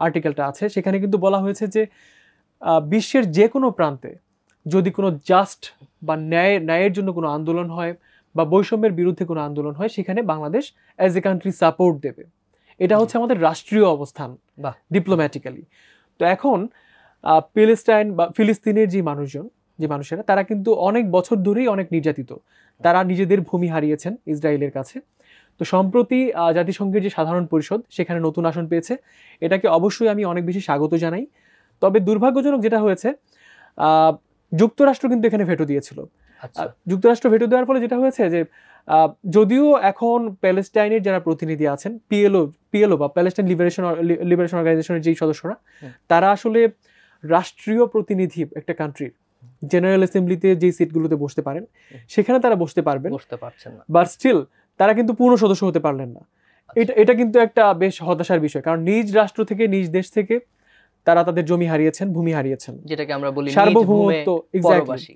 আর্টিকেলটা আছে, সেখানে কিন্তু বলা হয়েছে যে বিশ্বের যে কোনো প্রান্তে যদি কোনো জাস্ট বা ন্যায়ের জন্য কোনো আন্দোলন হয় বা বৈষম্যের বিরুদ্ধে কোনো আন্দোলন হয়, সেখানে Bangladesh as a country support দেবে। এটা হচ্ছে আমাদের রাষ্ট্রীয় অবস্থান ডিপ্লোম্যাটিক্যালি। তো এখন প্যালেস্টাইন বা ফিলিস্তিনের যে মানুষেরা, তারা কিন্তু অনেক বছর ধরেই অনেক নির্যাতিত, তারা নিজেদের ভূমি হারিয়েছেন ইসরায়েলের কাছে। তো সম্প্রতি জাতিসংঘের যে সাধারণ পরিষদ সেখানে নতুন আসন পেয়েছে, এটাকে অবশ্যই আমি অনেক বেশি স্বাগত জানাই। তবে দুর্ভাগ্যজনক যেটা হয়েছে, যুক্তরাষ্ট্র কিন্তু এখানে ভেটো দিয়েছিল। যুক্তরাষ্ট্র ভেটো দেওয়ার ফলে যেটা হয়েছে যে যদিও এখন প্যালেস্টাইনের যারা প্রতিনিধি আছেন, পিএলও বা প্যালেস্টাইন লিবারেশন অর্গানাইজেশনের যেই সদস্যরা, তারা আসলে রাষ্ট্রীয় প্রতিনিধি একটা কান্ট্রির জেনারেল অ্যাসেম্বলিতে যে সিটগুলোতে বসতে পারেন সেখানে তারা বসতে পারছেন না, বাট স্টিল তারা কিন্তু পূর্ণ সদস্য হতে পারলেন না। এটা কিন্তু একটা বেশ হতাশার বিষয়, কারণ নিজ রাষ্ট্র থেকে, নিজ দেশ থেকে তারা তাদের জমি হারিয়েছেন, ভূমি হারিয়েছেন, যেটাকে আমরা বলি সার্বভৌমত্ব। পরবাসী।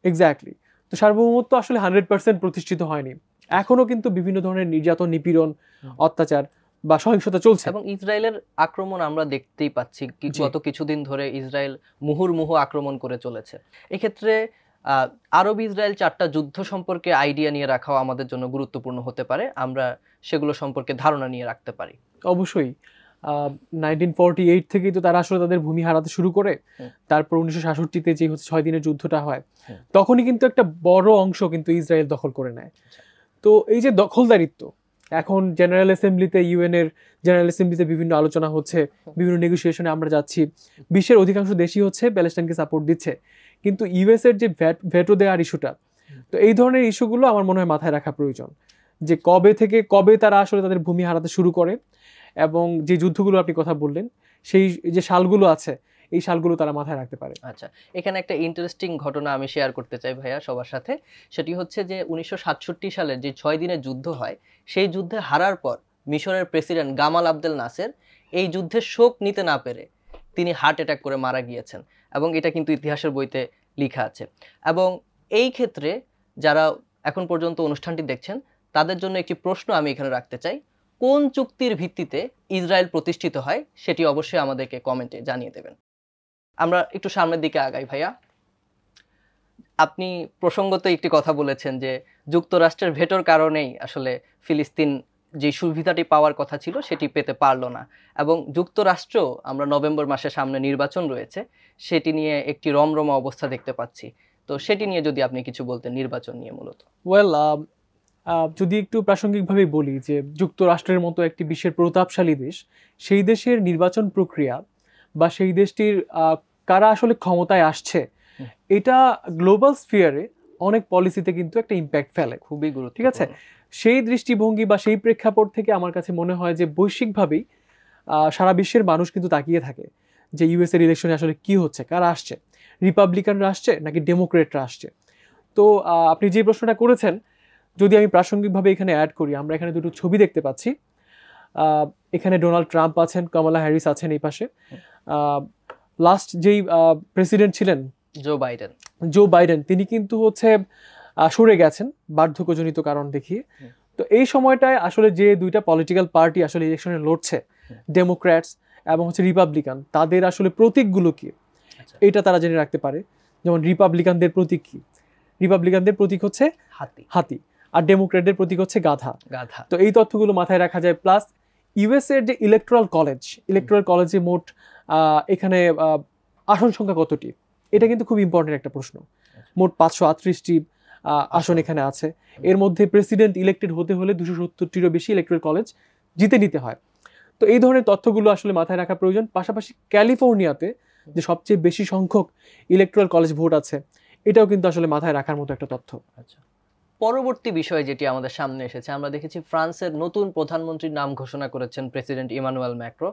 এক্স্যাক্টলি। তো সার্বভৌমত্ব আসলে 100% প্রতিষ্ঠিত হয়নি, এখনো কিন্তু বিভিন্ন ধরনের নির্যাতন, নিপীড়ন, অত্যাচার বা সহিংসতা চলছে। এবং ইসরায়েলের আক্রমণ আমরা দেখতেই পাচ্ছি, গত কিছুদিন ধরে ইসরায়েল মুহুর্মুহু আক্রমণ করে চলেছে। এক্ষেত্রে আরব ইসরায়েল 4টা যুদ্ধ সম্পর্কে আইডিয়া নিয়ে রাখাও আমাদের জন্য গুরুত্বপূর্ণ হতে পারে, আমরা সেগুলো সম্পর্কে ধারণা নিয়ে রাখতে পারি। অবশ্যই 1948 থেকেই তো তারা আসলে তাদের ভূমি হারাতে শুরু করে, তারপর 1966-তে যে হচ্ছে 6 দিনের যুদ্ধটা হয়, তখনই কিন্তু একটা বড় অংশ কিন্তু ইসরায়েল দখল করে নেয়। তো এই যে দখলদারিত্ব, এখন জেনারেল অ্যাসেম্বলিতে, ইউএন এর জেনারেল অ্যাসেম্বলিতে বিভিন্ন আলোচনা হচ্ছে, বিভিন্ন নেগোসিয়েশনে আমরা যাচ্ছি, বিশ্বের অধিকাংশ দেশই হচ্ছে প্যালেস্টাইনকে সাপোর্ট দিচ্ছে, কিন্তু ইউএস এর যে ভেটো দেওয়ার ইস্যুটা, তো এই ধরনের ইস্যুগুলো আমার মনে হয় মাথায় রাখা প্রয়োজন, যে কবে তারা আসলে তাদের ভূমি হারাতে শুরু করে, এবং যে যুদ্ধগুলো আপনি কথা বললেন সেই যে সালগুলো আছে, এই সালগুলো তারা মাথায় রাখতে পারে। আচ্ছা, এখানে একটা ইন্টারেস্টিং ঘটনা আমি শেয়ার করতে চাই ভাইয়া সবার সাথে। সেটি হচ্ছে যে 1967 সালের যে 6 দিনের যুদ্ধ হয়, সেই যুদ্ধে হারার পর মিশরের প্রেসিডেন্ট গামাল আবদেল নাসের এই যুদ্ধের শোক নিতে না পেরে তিনি হার্ট অ্যাটাক করে মারা গিয়েছেন, এবং এটা কিন্তু ইতিহাসের বইতে লেখা আছে। এবং এই ক্ষেত্রে যারা এখন পর্যন্ত অনুষ্ঠানটি দেখছেন, তাদের জন্য একটি প্রশ্ন আমি এখানে রাখতে চাই, কোন চুক্তির ভিত্তিতে ইসরায়েল প্রতিষ্ঠিত হয় সেটি অবশ্যই আমাদেরকে কমেন্টে জানিয়ে দেবেন। আমরা একটু সামনের দিকে আগাই ভাইয়া। আপনি প্রসঙ্গত একটি কথা বলেছেন যে যুক্তরাষ্ট্রের ভেটোর কারণেই আসলে ফিলিস্তিন যে সুবিধাটি পাওয়ার কথা ছিল সেটি পেতে পারলো না, এবং যুক্তরাষ্ট্র, আমরা নভেম্বর মাসে সামনে নির্বাচন রয়েছে, সেটি নিয়ে একটি রমরমা অবস্থা দেখতে পাচ্ছি। তো সেটি নিয়ে যদি আপনি কিছু বলতেন, নির্বাচন নিয়ে মূলত। ওয়েল, যদি একটু প্রাসঙ্গিকভাবে বলি যে যুক্তরাষ্ট্রের মতো একটি বিশ্বের প্রতাপশালী দেশ, সেই দেশের নির্বাচন প্রক্রিয়া বা সেই দেশটির কারা আসলে ক্ষমতায় আসছে, এটা গ্লোবাল স্ফিয়ারে অনেক পলিসিতে কিন্তু একটা ইম্প্যাক্ট ফেলে, খুবই গুরুত্বপূর্ণ। ঠিক আছে? সেই দৃষ্টিভঙ্গি বা সেই প্রেক্ষাপট থেকে আমার কাছে মনে হয় যে বৈশ্বিকভাবেই সারা বিশ্বের মানুষ কিন্তু তাকিয়ে থাকে যে ইউএস এর ইলেকশনে আসলে কি হচ্ছে, কারা আসছে, রিপাবলিকানরা আসছে নাকি ডেমোক্রেটরা আসছে। তো আপনি যে প্রশ্নটা করেছেন, যদি আমি প্রাসঙ্গিকভাবে এখানে অ্যাড করি, আমরা এখানে দুটো ছবি দেখতে পাচ্ছি। এখানে ডোনাল্ড ট্রাম্প আছেন, কমলা হ্যারিস আছেন এই পাশে। লাস্ট যেই প্রেসিডেন্ট ছিলেন জো বাইডেন, তিনি কিন্তু হচ্ছে সরে গেছেন বার্ধক্যজনিত কারণ দেখিয়ে। তো এই সময়টায় আসলে যে দুইটা পলিটিক্যাল পার্টি আসলে ইলেকশনে লড়ছে, ডেমোক্র্যাটস এবং হচ্ছে রিপাবলিকান, তাদের আসলে প্রতীকগুলো কি এটা তারা জেনে রাখতে পারে। যেমন রিপাবলিকানদের প্রতীক কি? রিপাবলিকানদের প্রতীক হচ্ছে হাতি, আর ডেমোক্রেটদের প্রতীক হচ্ছে গাধা। তো এই তথ্যগুলো মাথায় রাখা যায়। প্লাস ইউএস এর যে ইলেকট্রাল কলেজে মোট এখানে আসন সংখ্যা কতটি, এটা কিন্তু খুব ইম্পর্টেন্ট একটা প্রশ্ন। মোট 538টি আসন এখানে আছে। এর মধ্যে প্রেসিডেন্ট ইলেক্টেড হতে হলে 270টিরও বেশি ইলেকট্রাল কলেজ জিতে নিতে হয়। তো এই ধরনের তথ্যগুলো আসলে মাথায় রাখা প্রয়োজন। পাশাপাশি ক্যালিফোর্নিয়াতে যে সবচেয়ে বেশি সংখ্যক ইলেকট্রাল কলেজ ভোট আছে, এটাও কিন্তু আসলে মাথায় রাখার মতো একটা তথ্য। আচ্ছা, পরবর্তী বিষয় যেটি আমাদের সামনে এসেছে, আমরা দেখেছি ফ্রান্সের নতুন প্রধানমন্ত্রীর নাম ঘোষণা করেছেন প্রেসিডেন্ট ইমানুয়েল ম্যাক্রো।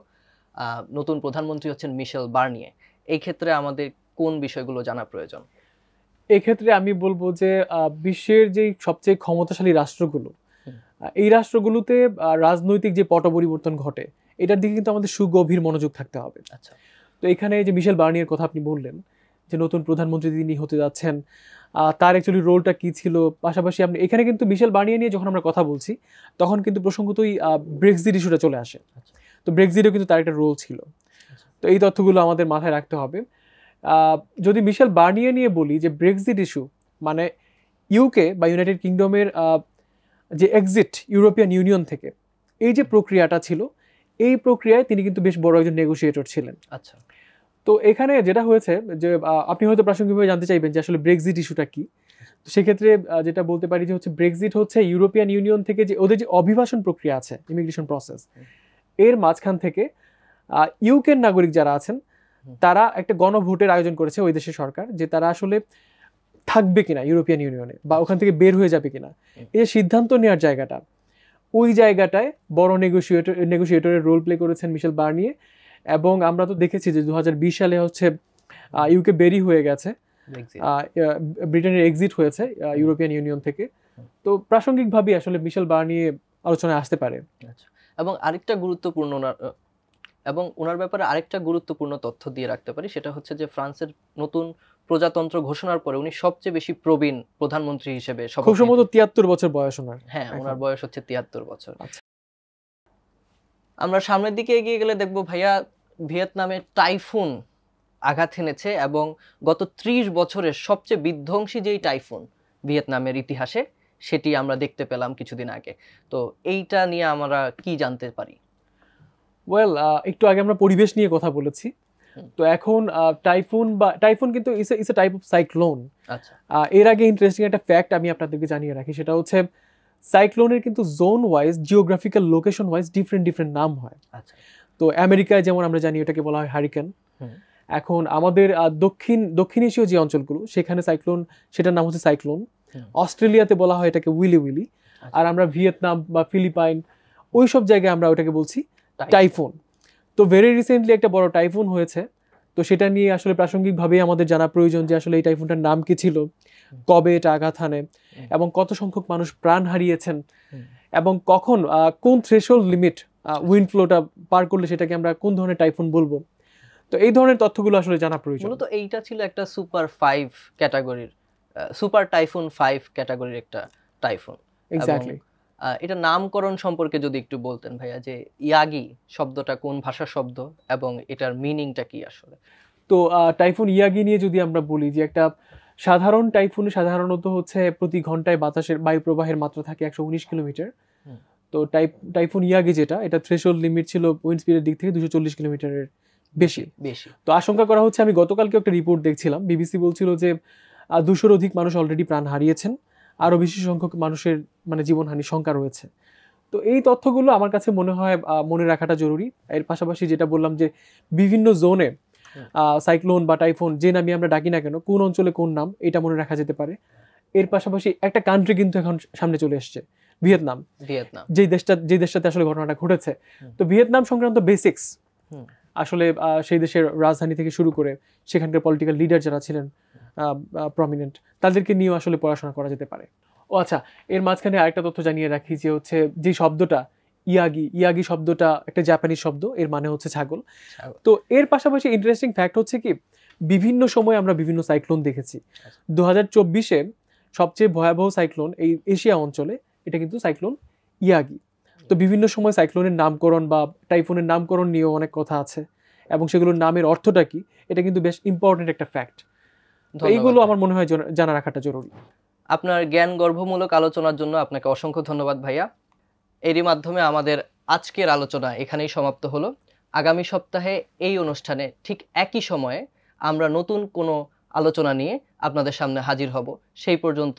নতুন প্রধানমন্ত্রী হচ্ছেন মিশেল বার্নিয়ে। এই ক্ষেত্রে আমাদের কোন বিষয়গুলো জানা প্রয়োজন? এক্ষেত্রে আমি বলবো যে বিশ্বের যে সবচেয়ে ক্ষমতাশালী রাষ্ট্রগুলো, এই রাষ্ট্রগুলোতে রাজনৈতিক যে পট পরিবর্তন ঘটে, এটার দিকে কিন্তু আমাদের সুগভীর মনোযোগ থাকতে হবে। আচ্ছা, তো এখানে যে মিশেল বার্নিয়ের কথা আপনি বললেন, যে নতুন প্রধানমন্ত্রী তিনি হতে যাচ্ছেন, তার অ্যাকচুয়ালি রোলটা কি ছিল, পাশাপাশি আপনি এখানে কিন্তু মিশেল বার্নিয়ে নিয়ে যখন আমরা কথা বলছি, তখন কিন্তু প্রসঙ্গতই ব্রেক্সিট ইস্যুটা চলে আসে। তো ব্রেক্সিটেও কিন্তু তার একটা রোল ছিল। তো এই তথ্যগুলো আমাদের মাথায় রাখতে হবে। যদি মিশেল বার্নিয়ে নিয়ে বলি, যে ব্রেক্সিট ইস্যু মানে ইউকে বা ইউনাইটেড কিংডমের যে এক্সিট ইউরোপিয়ান ইউনিয়ন থেকে, এই যে প্রক্রিয়াটা ছিল, এই প্রক্রিয়ায় তিনি কিন্তু বেশ বড় একজন নেগোসিয়েটর ছিলেন। আচ্ছা, তো এখানে যেটা হয়েছে যে আপনি হয়তো প্রাসঙ্গিকভাবে জানতে চাইবেন যে আসলে ব্রেক্সিট ইস্যুটা কি। তো সেক্ষেত্রে যেটা বলতে পারি যে হচ্ছে ব্রেক্সিট হচ্ছে ইউরোপিয়ান ইউনিয়ন থেকে যে ওদের যে অভিবাসন প্রক্রিয়া আছে, ইমিগ্রেশন প্রসেস, এর মাঝখান থেকে ইউকের নাগরিক যারা আছেন, তারা একটা গণভোটের আয়োজন করেছে ওই দেশের সরকার, যে তারা আসলে থাকবে কিনা ইউরোপিয়ান ইউনিয়নে বা ওখান থেকে বের হয়ে যাবে কিনা। এই সিদ্ধান্ত নেওয়ার জায়গাটা, ওই জায়গাটায় বড় নেগোসিয়েটরের রোল প্লে করেছেন মিশেল বার্নিয়ে। এবং আমরা তো দেখেছি যে 2020 সালে হচ্ছে ইউকে বেরি হয়ে গেছে, ব্রিটেনের এক্সিট হয়েছে ইউরোপিয়ান ইউনিয়ন থেকে। তো প্রাসঙ্গিকভাবে আসলে মিশেল বার্নিয়ে আলোচনায় আসতে পারে। এবং আরেকটা গুরুত্বপূর্ণ এবং ওনার ব্যাপারে আরেকটা গুরুত্বপূর্ণ তথ্য দিয়ে রাখতে পারি, সেটা হচ্ছে যে ফ্রান্সের নতুন প্রজাতন্ত্র ঘোষণার পরে উনি সবচেয়ে বেশি প্রবীণ প্রধানমন্ত্রী হিসেবে খুব শপথ সম্ভবত নিয়েছেন। 73 বছর বয়স ওনার। হ্যাঁ, এখন। ওনার বয়স হচ্ছে 73 বছর। আচ্ছা। আমরা সামনের দিকে এগিয়ে গেলে দেখব ভাইয়া, ভিয়েতনামে টাইফুন আঘাত হেনেছে এবং গত 30 বছরের সবচেয়ে বিধ্বংসী যেই টাইফুন ভিয়েতনামের ইতিহাসে, সেটি আমরা দেখতে পেলাম কিছুদিন আগে। তো এইটা নিয়ে আমরা কি জানতে পারি? ওয়েল, একটু আগে আমরা পরিবেশ নিয়ে কথা বলেছি। হুম। তো এখন টাইফুন কিন্তু it's a type of cyclone. আচ্ছা এর আগে ইন্টারেস্টিং একটা ফ্যাক্ট আমি আপনাদেরকে জানিয়ে রাখি, সেটা হচ্ছে সাইক্লোনের কিন্তু zone wise, geographical location wise different নাম হয়। আচ্ছা। তো আমেরিকায় যেমন আমরা জানি ওটাকে বলা হয় হারিকেন। হুম। এখন আমাদের দক্ষিণ এশীয় যে অঞ্চলগুলো সেখানে সাইক্লোন, সেটার নাম হচ্ছে সাইক্লোন। হুম। অস্ট্রেলিয়াতে বলা হয় এটাকে উইলি। আচ্ছা। আর আমরা ভিয়েতনাম বা ফিলিপাইন ওই সব জায়গায় আমরা ওটাকে বলছি টাইফুন। টাইফুন। তো ভেরি রিসেন্টলি একটা বড় টাইফুন হয়েছে। তো সেটা নিয়ে আসলে প্রাসঙ্গিকভাবেই আমাদের জানা প্রয়োজন যে আসলে এই টাইফুনটার নাম কি ছিল, কবে এটা আঘাত হানে, এবং কত সংখ্যক মানুষ প্রাণ হারিয়েছেন, এবং কখন কোন থ্রেশহোল্ড লিমিট উইন্ড ফ্লোটা পার করলে সেটাকে আমরা কোন ধরনের টাইফুন বলবো। তো এই ধরনের তথ্যগুলো আসলে জানা প্রয়োজন। মূলত এইটা ছিল একটা সুপার 5 ক্যাটাগরির, সুপার টাইফুন 5 ক্যাটাগরির একটা টাইফুন। এক্স্যাক্টলি। এটা নামকরণ সম্পর্কে যদি একটু বলতেন ভাইয়া, যে ইয়াগি শব্দটা কোন ভাষার শব্দ এবং এটার মিনিংটা কি আসলে? তো টাইফুন ইয়াগি নিয়ে যদি আমরা বলি, যে একটা সাধারণ টাইফুনে সাধারণত হচ্ছে প্রতি ঘন্টায় বাতাসের বায়ু প্রবাহের মাত্রা থাকে 119 কিলোমিটার। হুম। তো টাইফুন ইয়াগি যেটা, এটা থ্রেশহোল্ড লিমিট ছিল উইন্ড স্পিডের দিক থেকে 240 কিলোমিটারের বেশি। তো আশঙ্কা করা হচ্ছে, আমি গতকালকে একটা রিপোর্ট দেখছিলাম, বিবিসি বলছিল যে 200-র অধিক মানুষ অলরেডি প্রাণ হারিয়েছেন, আরও বেশি সংখ্যক মানুষের মানে জীবনহানির শঙ্কা রয়েছে। তো এই তথ্যগুলো আমার কাছে মনে হয় মনে রাখাটা জরুরি। এর পাশাপাশি যেটা বললাম যে বিভিন্ন জোনে সাইক্লোন বা টাইফুন যে নামে আমরা ডাকি না কেন, কোন অঞ্চলে কোন নাম, এটা মনে রাখা যেতে পারে। এর পাশাপাশি একটা কান্ট্রি কিন্তু এখন সামনে চলে এসছে, ভিয়েতনাম, যে দেশটাতে আসলে ঘটনাটা ঘটেছে। তো ভিয়েতনাম সংক্রান্ত বেসিক্স আসলে সেই দেশের রাজধানী থেকে শুরু করে সেখানকার পলিটিক্যাল লিডার যারা ছিলেন প্রমিনেন্ট, তাদেরকে নিয়েও আসলে পড়াশোনা করা যেতে পারে। ও আচ্ছা, এর মাঝখানে আরেকটা তথ্য জানিয়ে রাখি, যে হচ্ছে যে শব্দটা ইয়াগি শব্দটা একটা জাপানিজ শব্দ, এর মানে হচ্ছে ছাগল। তো এর পাশাপাশি ইন্টারেস্টিং ফ্যাক্ট হচ্ছে কি, বিভিন্ন সময় আমরা বিভিন্ন সাইক্লোন দেখেছি। 2024-এ সবচেয়ে ভয়াবহ সাইক্লোন এই এশিয়া অঞ্চলে, এটা কিন্তু সাইক্লোন ইয়াগি। তো বিভিন্ন সময় সাইক্লোনের নামকরণ বা টাইফুনের নামকরণ নিয়েও অনেক কথা আছে, এবং সেগুলোর নামের অর্থটা কি, এটা কিন্তু বেশ ইম্পর্টেন্ট একটা ফ্যাক্ট। এইগুলো আমার মনে হয় জানা রাখাটা জরুরি। আপনার জ্ঞান গর্ভমূলক আলোচনার জন্য আপনাকে অসংখ্য ধন্যবাদ ভাইয়া। এরই মাধ্যমে আমাদের আজকের আলোচনা এখানেই সমাপ্ত হলো। আগামী সপ্তাহে এই অনুষ্ঠানে ঠিক একই সময়ে আমরা নতুন কোনো আলোচনা নিয়ে আপনাদের সামনে হাজির হব। সেই পর্যন্ত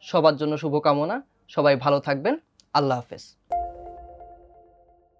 সবার জন্য শুভকামনা। সবাই ভালো থাকবেন। আল্লাহ হাফেজ।